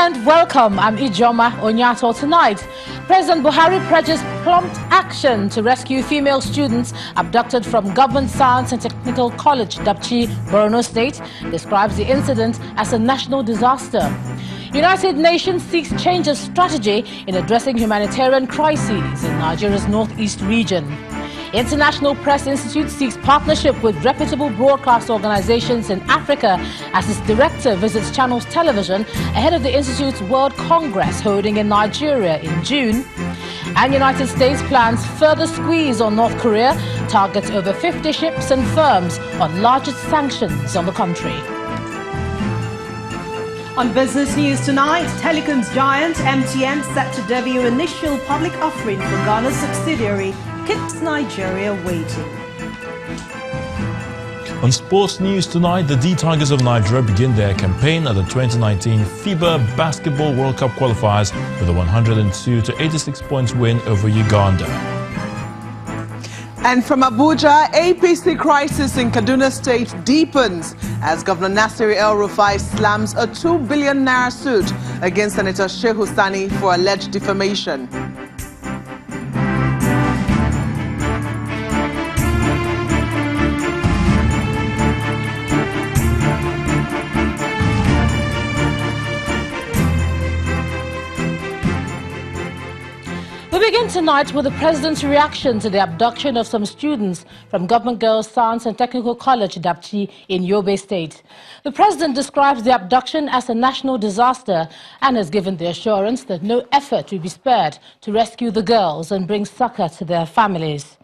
and welcome. I'm Ijoma Onyato. Tonight, President Buhari pledges prompt action to rescue female students abducted from Government Science and Technical College, Dapchi, Borno State, describes the incident as a national disaster. United Nations seeks change of strategy in addressing humanitarian crises in Nigeria's northeast region. International Press Institute seeks partnership with reputable broadcast organizations in Africa as its director visits Channels Television ahead of the Institute's World Congress holding in Nigeria in June. And United States plans further squeeze on North Korea, targets over 50 ships and firms on largest sanctions on the country. On Business News tonight, telecoms giant MTN set to debut initial public offering for Ghana's subsidiary, keeps Nigeria waiting. On sports news tonight, the D Tigers of Nigeria begin their campaign at the 2019 FIBA Basketball World Cup qualifiers with a 102-86 points win over Uganda. And from Abuja, APC crisis in Kaduna State deepens as Governor Nasir El-Rufai slams a 2 billion naira suit against Senator Shehu Sani for alleged defamation. We begin tonight with the President's reaction to the abduction of some students from Government Girls Science and Technical College, Dapchi, in Yobe State. The President describes the abduction as a national disaster and has given the assurance that no effort will be spared to rescue the girls and bring succor to their families.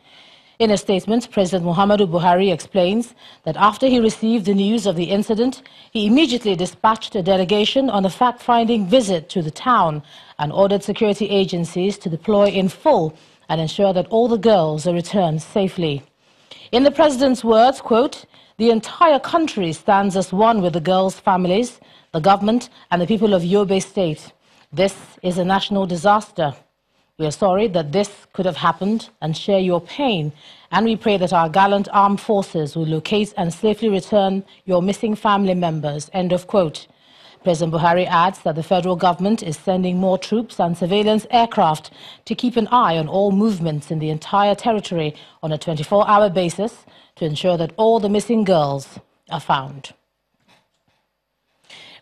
In a statement, President Muhammadu Buhari explains that after he received the news of the incident, he immediately dispatched a delegation on a fact-finding visit to the town and ordered security agencies to deploy in full and ensure that all the girls are returned safely. In the President's words, quote, "The entire country stands as one with the girls' families, the government and the people of Yobe State. This is a national disaster. We are sorry that this could have happened and share your pain, and we pray that our gallant armed forces will locate and safely return your missing family members." End of quote. President Buhari adds that the federal government is sending more troops and surveillance aircraft to keep an eye on all movements in the entire territory on a 24-hour basis to ensure that all the missing girls are found.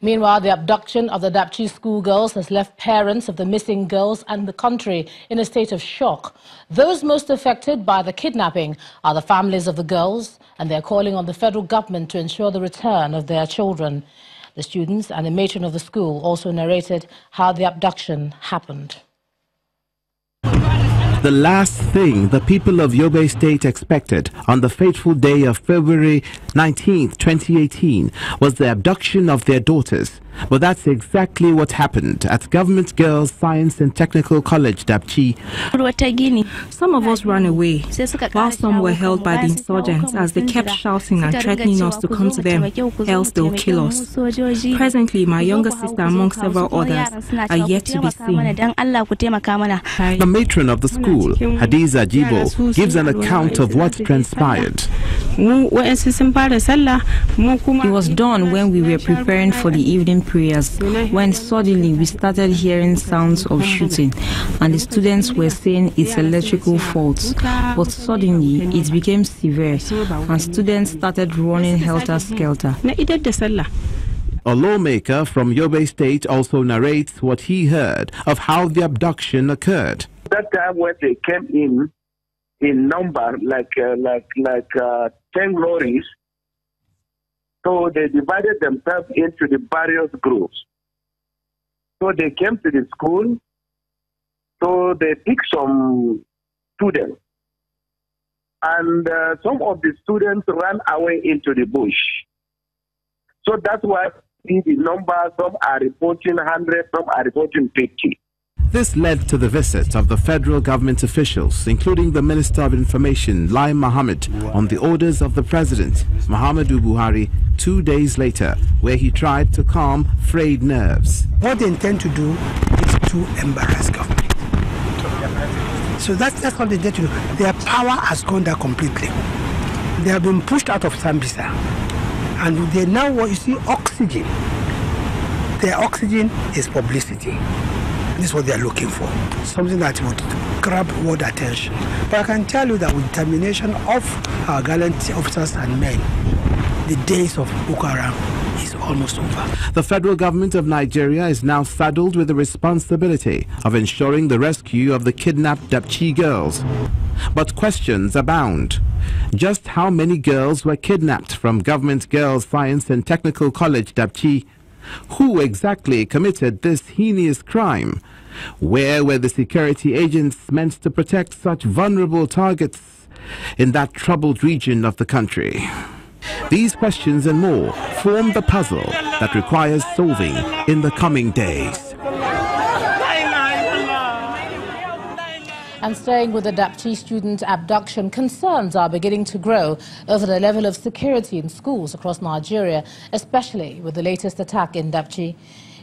Meanwhile, the abduction of the Dapchi schoolgirls has left parents of the missing girls and the country in a state of shock. Those most affected by the kidnapping are the families of the girls, and they're calling on the federal government to ensure the return of their children. The students and the matron of the school also narrated how the abduction happened. The last thing the people of Yobe State expected on the fateful day of February 19th, 2018 was the abduction of their daughters. But that's exactly what happened at Government Girls Science and Technical College, Dapchi. Some of us ran away, while some were held by the insurgents as they kept shouting and threatening us to come to them, else they'll kill us. Presently, my younger sister, among several others, are yet to be seen. The matron of the school, Hadiza Jibo, gives an account of what transpired. It was done when we were preparing for the evening prayers, when suddenly we started hearing sounds of shooting, and the students were saying it's electrical faults. But suddenly it became severe, and students started running helter-skelter. A lawmaker from Yobe State also narrates what he heard of how the abduction occurred. That time when they came in number, like 10 lorries, so they divided themselves into the various groups. So they came to the school, so they picked some students. And some of the students ran away into the bush. So that's why the number, some are reporting 100, some are reporting 50. This led to the visit of the federal government officials, including the Minister of Information, Lai Mohammed, on the orders of the President, Muhammadu Buhari, 2 days later, where he tried to calm frayed nerves. What they intend to do is to embarrass government. So that's what they did to do. Their power has gone down completely. They have been pushed out of Sambisa. And they now want, you see, oxygen. Their oxygen is publicity. This is what they are looking for, something that would grab world attention. But I can tell you that with determination of our gallant officers and men, the days of Boko Haram is almost over. The federal government of Nigeria is now saddled with the responsibility of ensuring the rescue of the kidnapped Dapchi girls. But questions abound. Just how many girls were kidnapped from Government Girls Science and Technical College Dapchi? Who exactly committed this heinous crime? Where were the security agents meant to protect such vulnerable targets in that troubled region of the country? These questions and more form the puzzle that requires solving in the coming days. And staying with the Dapchi student abduction, concerns are beginning to grow over the level of security in schools across Nigeria, especially with the latest attack in Dapchi.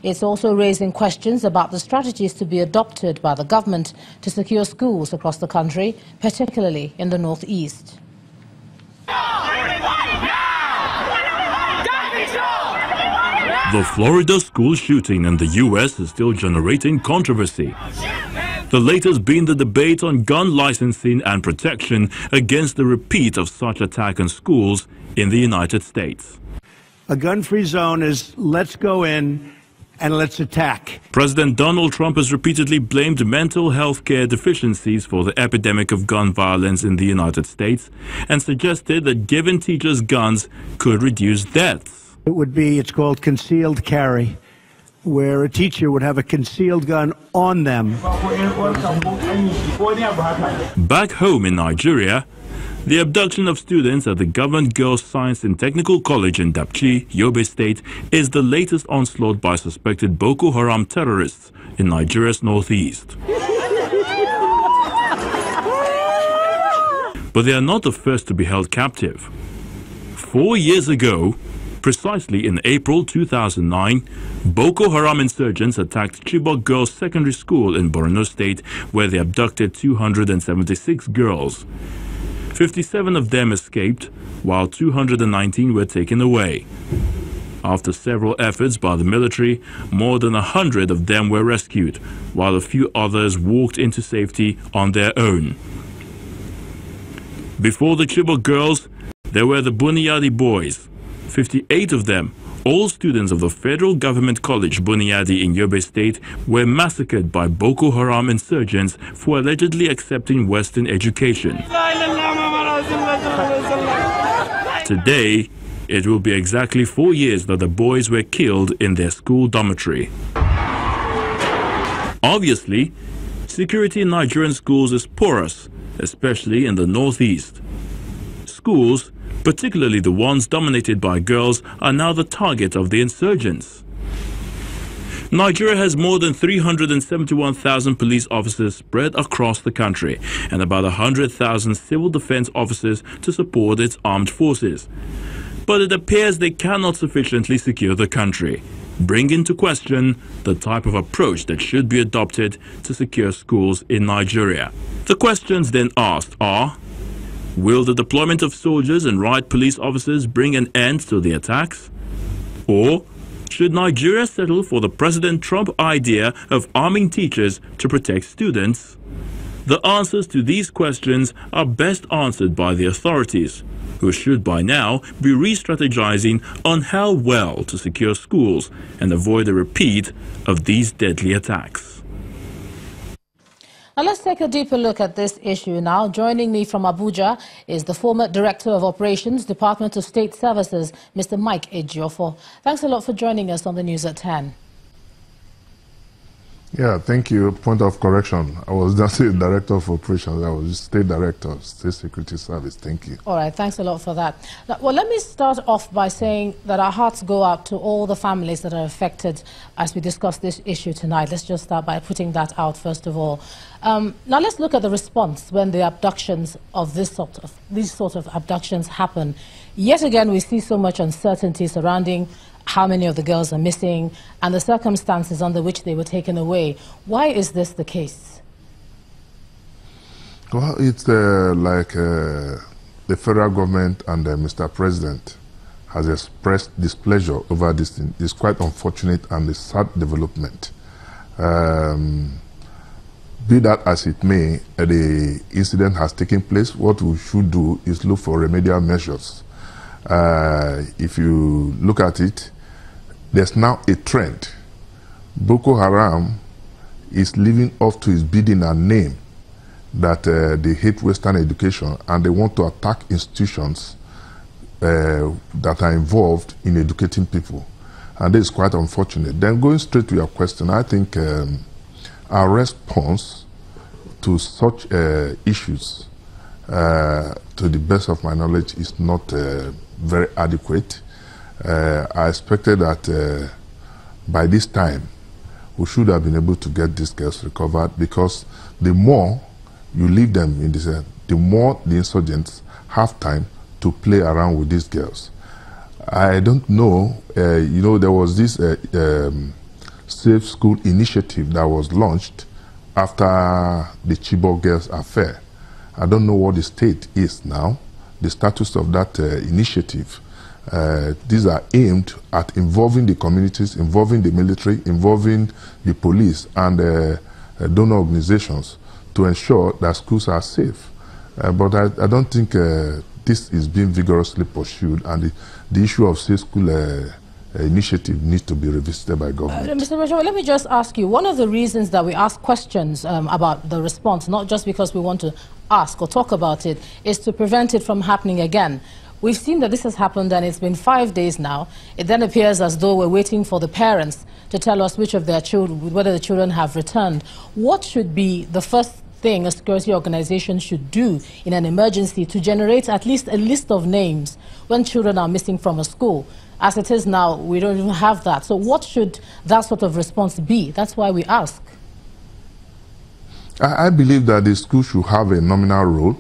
It's also raising questions about the strategies to be adopted by the government to secure schools across the country, particularly in the northeast. The Florida school shooting in the U.S. is still generating controversy. The latest being the debate on gun licensing and protection against the repeat of such attack on schools in the United States. A gun-free zone is let's go in and let's attack. President Donald Trump has repeatedly blamed mental health care deficiencies for the epidemic of gun violence in the United States and suggested that giving teachers guns could reduce deaths. It's called concealed carry, where a teacher would have a concealed gun on them. Back home in Nigeria, the abduction of students at the Government Girls Science and Technical College in Dapchi, Yobe State, is the latest onslaught by suspected Boko Haram terrorists in Nigeria's northeast. But they are not the first to be held captive. 4 years ago, precisely in April 2009, Boko Haram insurgents attacked Chibok Girls Secondary School in Borno State, where they abducted 276 girls. 57 of them escaped, while 219 were taken away. After several efforts by the military, more than 100 of them were rescued, while a few others walked into safety on their own. Before the Chibok girls, there were the Buniyadi boys. 58 of them, all students of the Federal Government College Buniyadi in Yobe State, were massacred by Boko Haram insurgents for allegedly accepting Western education. Today, it will be exactly 4 years that the boys were killed in their school dormitory. Obviously, security in Nigerian schools is porous, especially in the northeast. Schools, particularly the ones dominated by girls, are now the target of the insurgents. Nigeria has more than 371,000 police officers spread across the country and about 100,000 civil defense officers to support its armed forces. But it appears they cannot sufficiently secure the country, bringing into question the type of approach that should be adopted to secure schools in Nigeria. The questions then asked are: will the deployment of soldiers and riot police officers bring an end to the attacks? Or should Nigeria settle for the President Trump idea of arming teachers to protect students? The answers to these questions are best answered by the authorities, who should by now be re-strategizing on how well to secure schools and avoid a repeat of these deadly attacks. Now let's take a deeper look at this issue now. Joining me from Abuja is the former Director of Operations, Department of State Services, Mr. Mike Ejiofor. Thanks a lot for joining us on the News at 10. Yeah, thank you. Point of correction. I was just the Director of Operations. I was State Director of State Security Service. Thank you. All right, thanks a lot for that. Now, well, let me start off by saying that our hearts go out to all the families that are affected as we discuss this issue tonight. Let's just start by putting that out first of all. Now let's look at the response when the abductions of these sort of abductions happen. Yet again, we see so much uncertainty surrounding how many of the girls are missing and the circumstances under which they were taken away. Why is this the case? Well, it's like the federal government and Mr. President has expressed displeasure over this thing. It's quite unfortunate and a sad development. Be that as it may, the incident has taken place. What we should do is look for remedial measures. If you look at it, there's now a trend. Boko Haram is living up to its bidding and name that they hate Western education and they want to attack institutions that are involved in educating people. And this is quite unfortunate. Then going straight to your question, I think our response to such issues, to the best of my knowledge, is not very adequate. I expected that by this time we should have been able to get these girls recovered, because the more you leave them in this, the more the insurgents have time to play around with these girls. I don't know, you know, there was this Safe School initiative that was launched after the Chibok girls affair. I don't know what the state is now, the status of that initiative. These are aimed at involving the communities, involving the military, involving the police and donor organizations to ensure that schools are safe. But I don't think this is being vigorously pursued, and the issue of safe school initiative needs to be revisited by government. Mr. Bashir, let me just ask you, one of the reasons that we ask questions about the response, not just because we want to ask or talk about it, is to prevent it from happening again. We've seen that this has happened and it's been 5 days now. It then appears as though we're waiting for the parents to tell us which of their children, whether the children have returned. What should be the first thing a security organization should do in an emergency to generate at least a list of names when children are missing from a school? As it is now, we don't even have that. So what should that sort of response be? That's why we ask. I believe that the school should have a nominal role.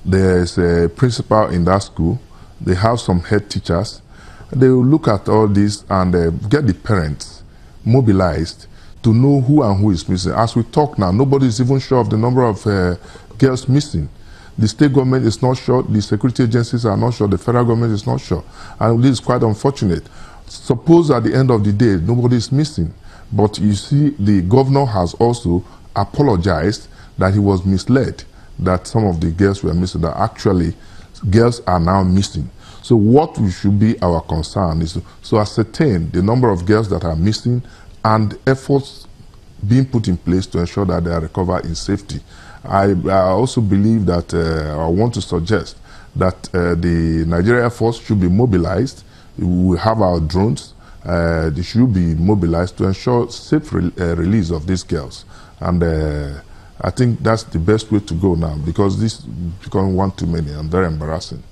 There's a principal in that school. They have some head teachers. They will look at all this and get the parents mobilized to know who and who is missing. As we talk now, nobody is even sure of the number of girls missing. The state government is not sure, the security agencies are not sure, the federal government is not sure. And this is quite unfortunate. Suppose at the end of the day, nobody is missing. But you see, the governor has also apologized that he was misled, that some of the girls were missing, that actually girls are now missing. So what we should be our concern is to ascertain the number of girls that are missing and efforts being put in place to ensure that they are recovered in safety. I also believe that, I want to suggest that the Nigeria Air Force should be mobilized. We have our drones. They should be mobilized to ensure safe release of these girls. And I think that's the best way to go now, because this is becoming one too many and very embarrassing.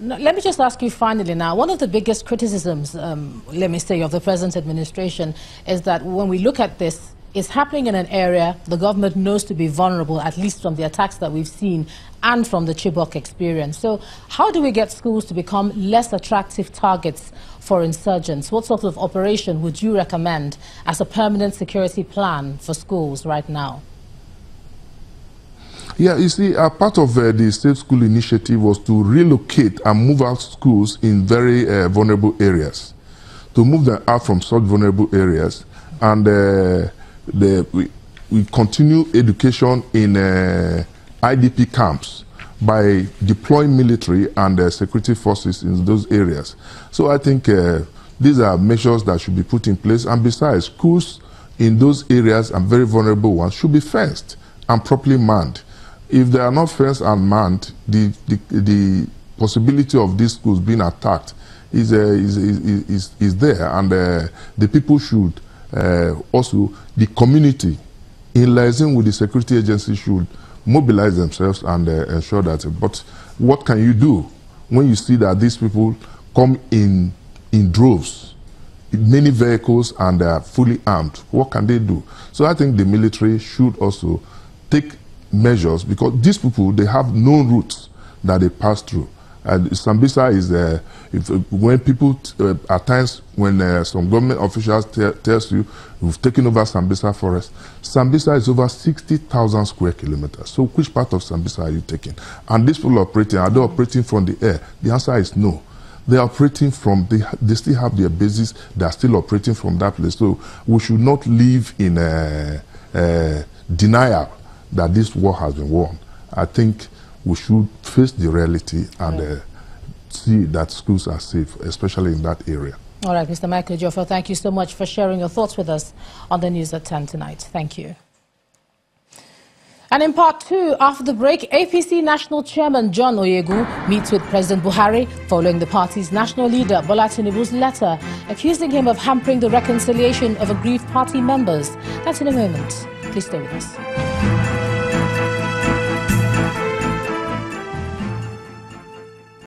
Let me just ask you finally now, one of the biggest criticisms, let me say, of the present administration is that when we look at this, it's happening in an area the government knows to be vulnerable, at least from the attacks that we've seen and from the Chibok experience. So how do we get schools to become less attractive targets for insurgents? What sort of operation would you recommend as a permanent security plan for schools right now? Yeah, you see, part of the Safe School initiative was to relocate and move out schools in very vulnerable areas, to move them out from such vulnerable areas. And we continue education in IDP camps by deploying military and security forces in those areas. So I think these are measures that should be put in place. And besides, schools in those areas and very vulnerable ones should be fenced and properly manned. If they are not fenced and manned, the possibility of these schools being attacked is there, and the people should also, the community, in liaison with the security agency, should mobilize themselves and ensure that. But what can you do when you see that these people come in droves, in many vehicles, and they are fully armed? What can they do? So I think the military should also take measures, because these people, they have known routes that they pass through. And Sambisa is when people at times when some government officials tells you we've taken over Sambisa forest. Sambisa is over 60,000 square kilometers. So which part of Sambisa are you taking? And these people operating, are they operating from the air? The answer is no. They are operating from, they still have their bases, they are still operating from that place. So we should not live in denial that this war has been won. I think we should face the reality and see that schools are safe, especially in that area. All right, Mr. Michael Ejiofor, thank you so much for sharing your thoughts with us on the news at 10 tonight. Thank you. And in part 2, after the break, APC National Chairman John Oyegu meets with President Buhari following the party's national leader Bola Tinubu's letter accusing him of hampering the reconciliation of aggrieved party members. That's in a moment. Please stay with us.